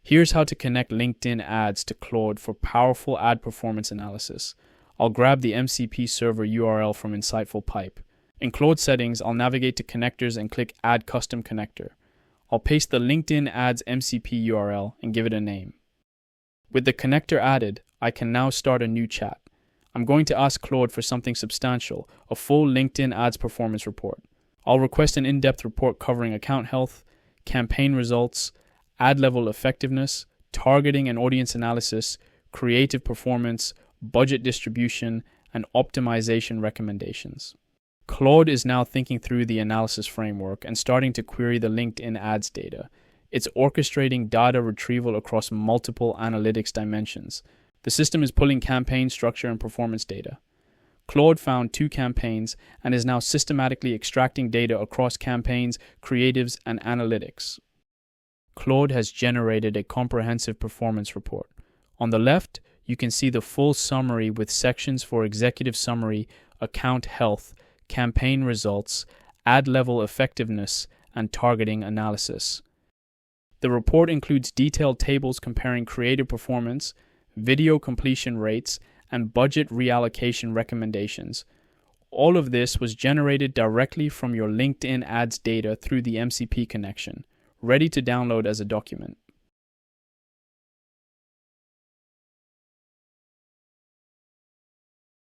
Here's how to connect LinkedIn ads to Claude for powerful ad performance analysis. I'll grab the MCP server URL from Insightful Pipe. In Claude settings, I'll navigate to connectors and click Add Custom Connector. I'll paste the LinkedIn ads MCP URL and give it a name. With the connector added, I can now start a new chat. I'm going to ask Claude for something substantial, a full LinkedIn ads performance report. I'll request an in-depth report covering account health, campaign results, ad level effectiveness, targeting and audience analysis, creative performance, budget distribution, and optimization recommendations. Claude is now thinking through the analysis framework and starting to query the LinkedIn ads data. It's orchestrating data retrieval across multiple analytics dimensions. The system is pulling campaign structure and performance data. Claude found 2 campaigns and is now systematically extracting data across campaigns, creatives, and analytics. Claude has generated a comprehensive performance report. On the left, you can see the full summary with sections for executive summary, account health, campaign results, ad level effectiveness, and targeting analysis. The report includes detailed tables comparing creative performance, video completion rates, and budget reallocation recommendations. All of this was generated directly from your LinkedIn ads data through the MCP connection, ready to download as a document.